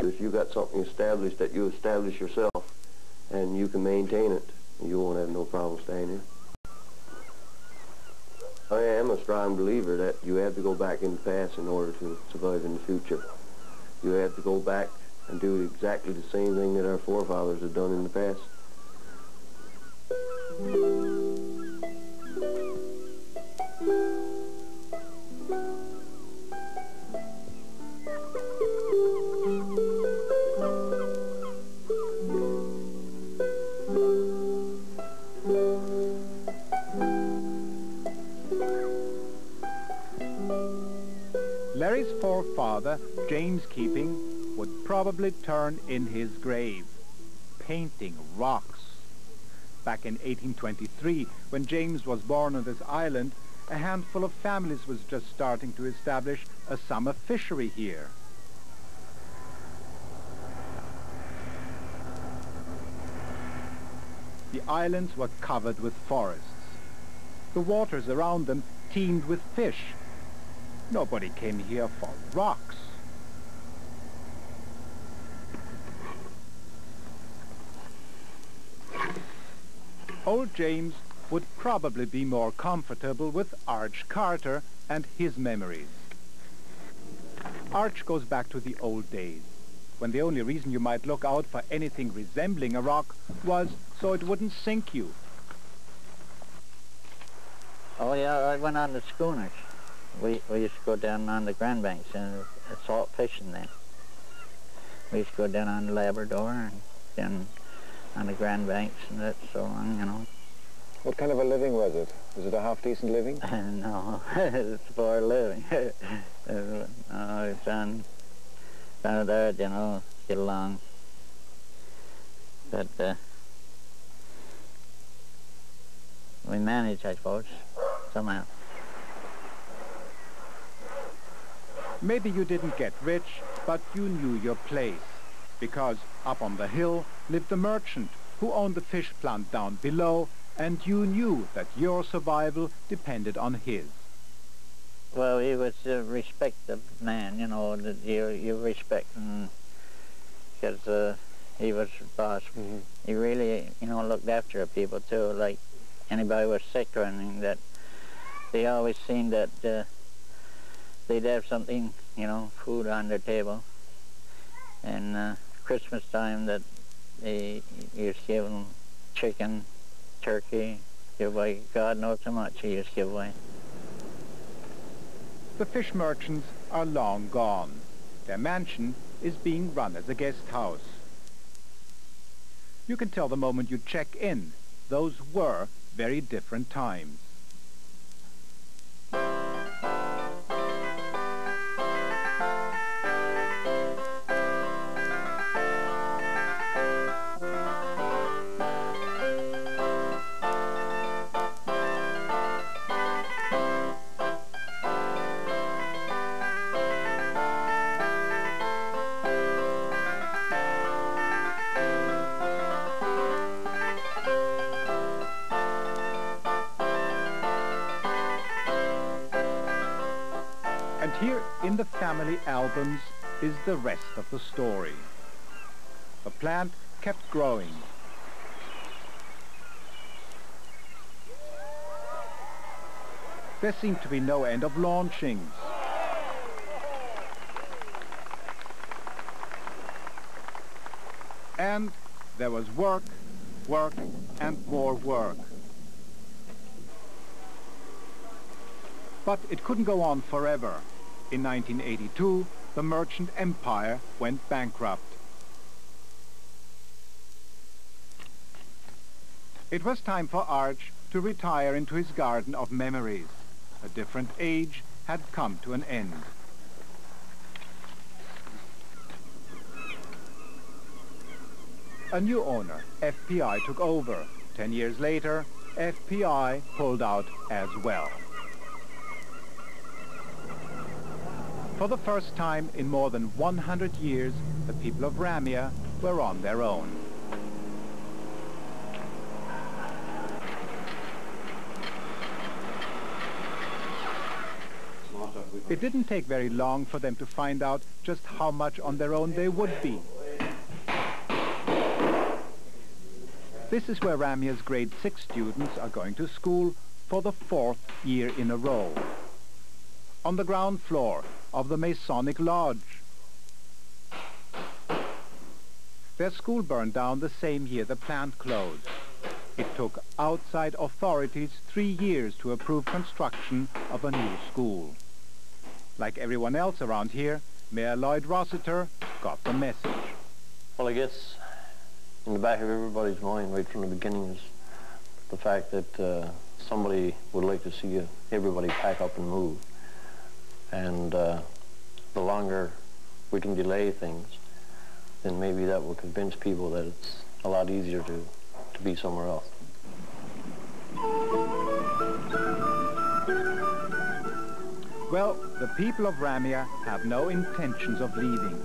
If you got something established that you establish yourself and you can maintain it, you won't have no problem staying here. I am a strong believer that you have to go back in the past in order to survive in the future. You have to go back and do exactly the same thing that our forefathers have done in the past. Larry's forefather, James Keeping, would probably turn in his grave, painting rocks. Back in 1823, when James was born on this island, a handful of families was just starting to establish a summer fishery here. The islands were covered with forests. The waters around them teemed with fish. Nobody came here for rocks. Old James would probably be more comfortable with Arch Carter and his memories. Arch goes back to the old days, when the only reason you might look out for anything resembling a rock was so it wouldn't sink you. Oh yeah, I went on the schooners. We used to go down on the Grand Banks and salt fishing then. We used to go down on the Labrador and then on the Grand Banks and that, so on, you know. What kind of a living was it? Was it a half-decent living? No, it's for a living. I found it hard, you know, get along. But we managed, I suppose, somehow. Maybe you didn't get rich, but you knew your place, because up on the hill lived the merchant who owned the fish plant down below, and you knew that your survival depended on his. Well, he was a respected man, you know, that you respect him, because he was the boss. Mm-hmm. He really, you know, looked after people too, like anybody was sick or anything, that they always seen that they'd have something, you know, food on their table. And Christmas time that they used to give them chicken, turkey, give away, God knows how much he used to give away. The fish merchants are long gone. Their mansion is being run as a guest house. You can tell the moment you check in, those were very different times. And here in the family albums is the rest of the story. The plant kept growing. There seemed to be no end of launchings. And there was work, work, and more work. But it couldn't go on forever. In 1982, the merchant empire went bankrupt. It was time for Arch to retire into his garden of memories. A different age had come to an end. A new owner, FPI, took over. 10 years later, FPI pulled out as well. For the first time in more than 100 years, the people of Ramea were on their own. Small stuff we It didn't take very long for them to find out just how much on their own they would be. This is where Ramea's grade 6 students are going to school for the 4th year in a row. On the ground floor of the Masonic Lodge. Their school burned down the same year the plant closed. It took outside authorities 3 years to approve construction of a new school. Like everyone else around here, Mayor Lloyd Rossiter got the message. Well, I guess in the back of everybody's mind right from the beginning is the fact that somebody would like to see everybody pack up and move. And the longer we can delay things, then maybe that will convince people that it's a lot easier to be somewhere else. Well, the people of Ramea have no intentions of leaving.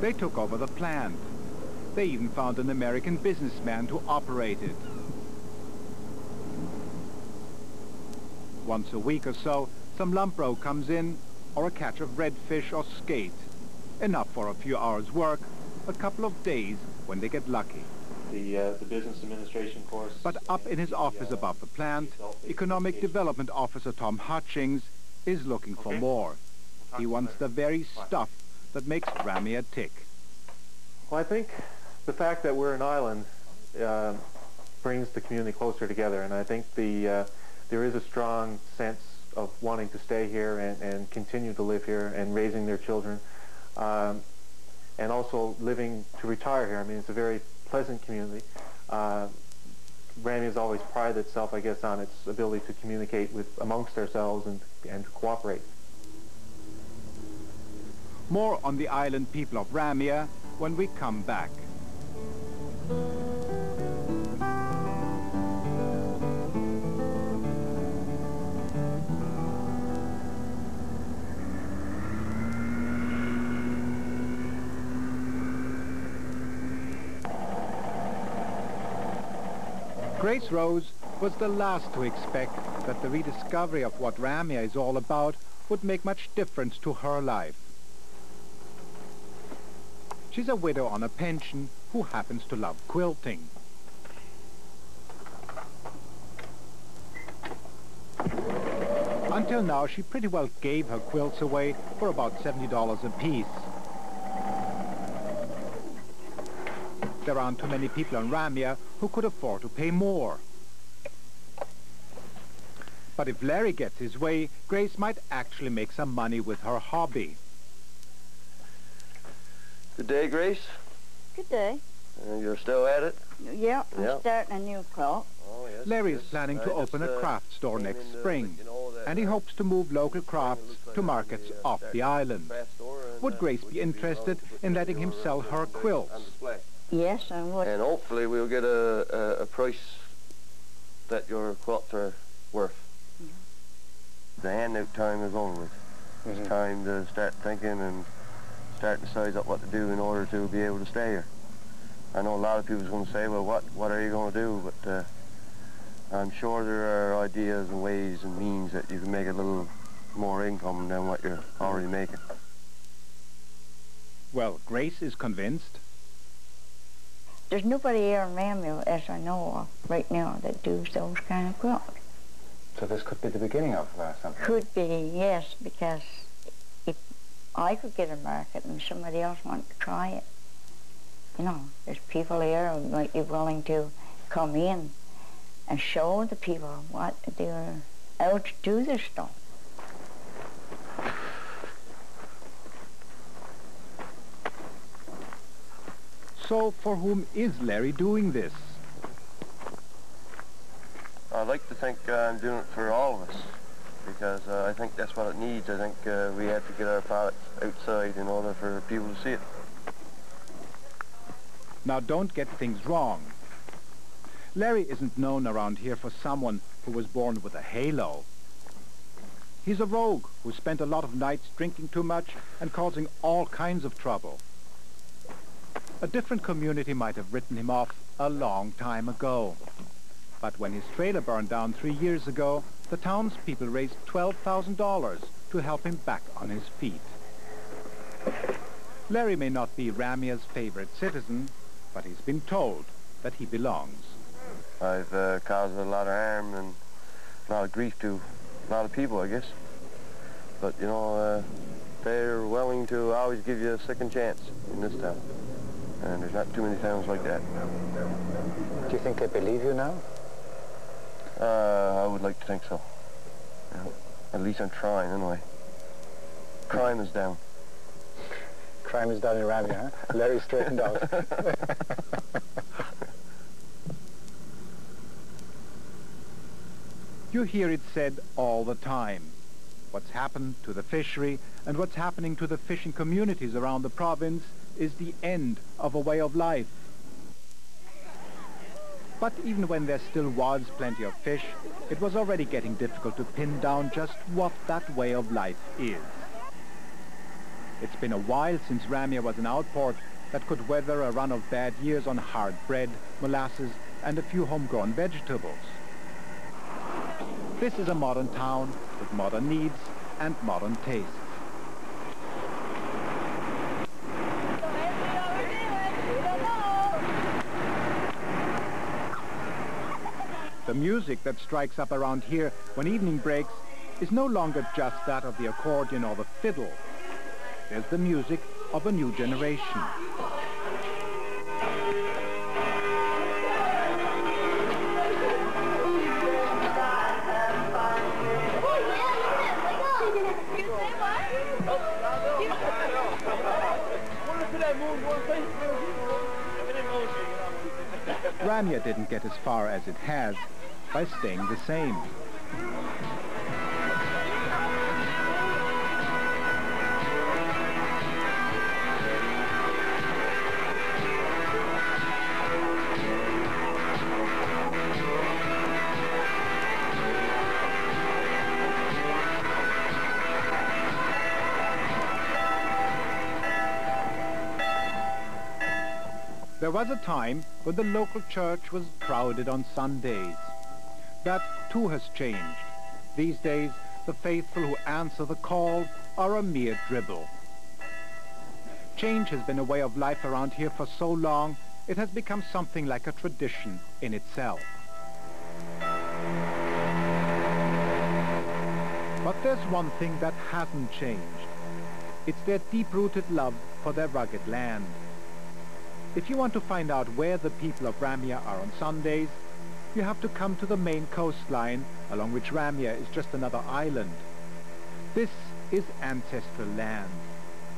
They took over the plant. They even found an American businessman to operate it. Once a week or so, some lumpro comes in, or a catch of redfish or skate. Enough for a few hours' work, a couple of days when they get lucky. The business administration course. But up in his office above the plant, Economic Development Officer Tom Hutchings is looking for more. He wants the very stuff that makes Ramea tick. Well, I think the fact that we're an island brings the community closer together, and I think there is a strong sense of wanting to stay here and continue to live here and raising their children, and also living to retire here. I mean, it's a very pleasant community. Ramea has always prided itself, I guess, on its ability to communicate amongst ourselves and to cooperate. More on the island people of Ramea when we come back. Grace Rose was the last to expect that the rediscovery of what Ramea is all about would make much difference to her life. She's a widow on a pension who happens to love quilting. Until now, she pretty well gave her quilts away for about $70 a piece. There aren't too many people in Ramea who could afford to pay more. But if Larry gets his way, Grace might actually make some money with her hobby. Good day, Grace. Good day. You're still at it? Yeah, I'm starting a new quilt. Oh, yes. Larry is planning to open a craft store next spring, and he hopes to move local crafts to markets off the island. Would Grace be interested in letting him sell her quilts? Yes, I would. And hopefully we'll get a price that your quilts are worth. The handout time is over with. It's time to start thinking and start to size up what to do in order to be able to stay here. I know a lot of people are going to say, well, what are you going to do? But I'm sure there are ideas and ways and means that you can make a little more income than what you're already making. Well, Grace is convinced. There's nobody here in Ramea, as I know of right now, that does those kind of quilts. So this could be the beginning of something? Could be, yes, because if I could get a market and somebody else wanted to try it, you know, there's people here who might be willing to come in and show the people what they're out to do this stuff. So for whom is Larry doing this? I like to think I'm doing it for all of us, because I think that's what it needs. I think we have to get our product outside in order for people to see it. Now, don't get things wrong. Larry isn't known around here for someone who was born with a halo. He's a rogue who spent a lot of nights drinking too much and causing all kinds of trouble. A different community might have written him off a long time ago. But when his trailer burned down 3 years ago, the townspeople raised $12,000 to help him back on his feet. Larry may not be Ramea's favorite citizen, but he's been told that he belongs. I've caused a lot of harm and a lot of grief to a lot of people, I guess. But, you know, they're willing to always give you a second chance in this town. And there's not too many towns like that. Do you think they believe you now? I would like to think so. You know, at least I'm trying, anyway. Crime is down. Crime is down in Ramea, huh? Larry straightened out. You hear it said all the time. What's happened to the fishery and what's happening to the fishing communities around the province is the end of a way of life. But even when there still was plenty of fish, it was already getting difficult to pin down just what that way of life is. It's been a while since Ramea was an outport that could weather a run of bad years on hard bread, molasses, and a few homegrown vegetables. This is a modern town with modern needs and modern tastes. The music that strikes up around here when evening breaks is no longer just that of the accordion or the fiddle. There's the music of a new generation. Ramea didn't get as far as it has by staying the same. There was a time when the local church was crowded on Sundays. That too has changed. These days, the faithful who answer the call are a mere dribble. Change has been a way of life around here for so long, it has become something like a tradition in itself. But there's one thing that hasn't changed. It's their deep-rooted love for their rugged land. If you want to find out where the people of Ramea are on Sundays, you have to come to the main coastline, along which Ramea is just another island. This is ancestral land.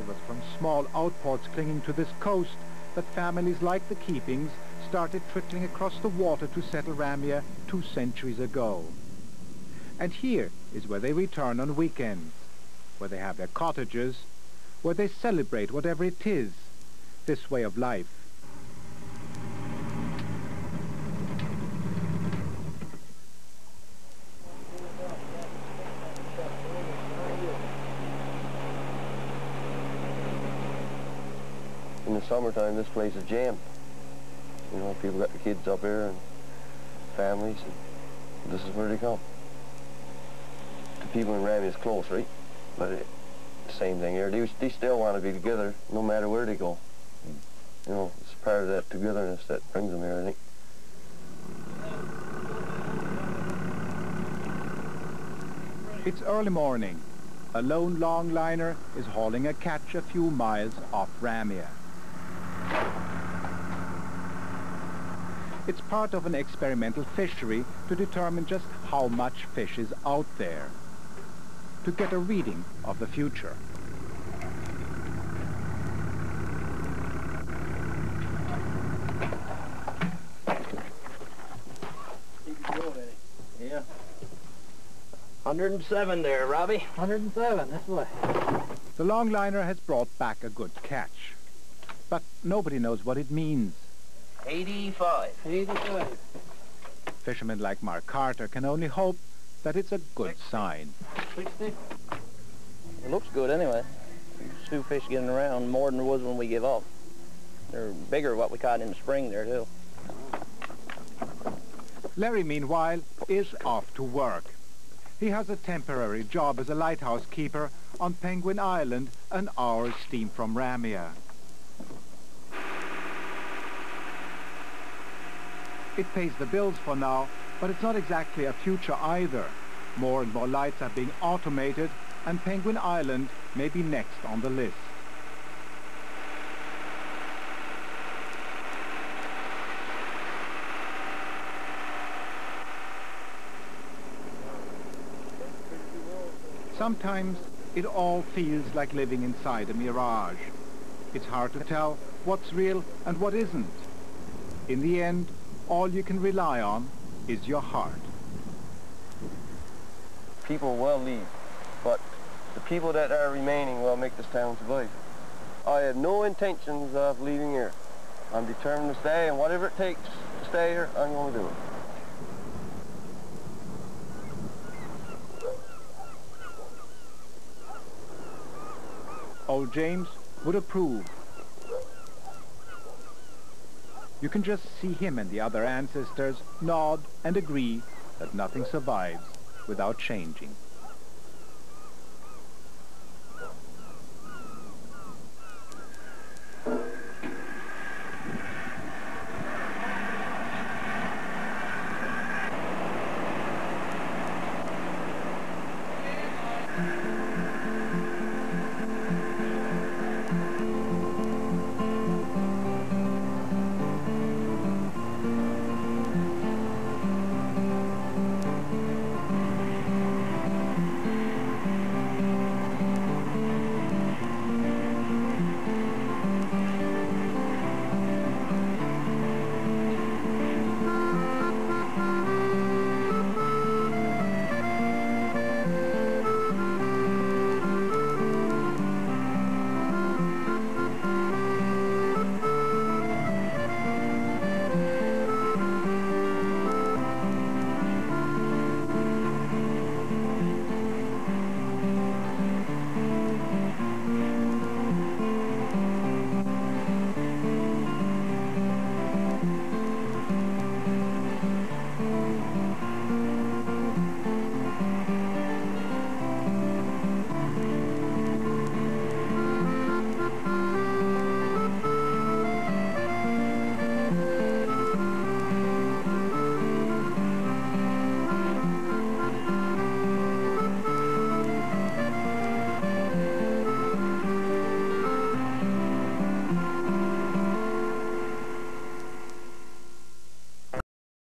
It was from small outports clinging to this coast that families like the Keepings started trickling across the water to settle Ramea 2 centuries ago. And here is where they return on weekends, where they have their cottages, where they celebrate whatever it is, this way of life. In the summertime, this place is jammed. You know, people got the kids up here and families, and this is where they come. The people in Ramea is close, right? But same thing here. They still want to be together no matter where they go. You know, it's part of that togetherness that brings them here, I think. It's early morning. A lone longliner is hauling a catch a few miles off Ramea. It's part of an experimental fishery to determine just how much fish is out there, to get a reading of the future. 107 there, Robbie. 107, this way. The longliner has brought back a good catch, but nobody knows what it means. 85. 85. Fishermen like Mark Carter can only hope that it's a good sign. 60. It looks good anyway. There's 2 fish getting around, more than there was when we give up. They're bigger what we caught in the spring there too. Larry, meanwhile, is off to work. He has a temporary job as a lighthouse keeper on Penguin Island, an hour's steam from Ramea. It pays the bills for now, but it's not exactly a future either. More and more lights are being automated, and Penguin Island may be next on the list. Sometimes it all feels like living inside a mirage. It's hard to tell what's real and what isn't. In the end, all you can rely on is your heart. People will leave, but the people that are remaining will make this town survive. I have no intentions of leaving here. I'm determined to stay, and whatever it takes to stay here, I'm going to do it. Old James would approve. You can just see him and the other ancestors nod and agree that nothing survives without changing.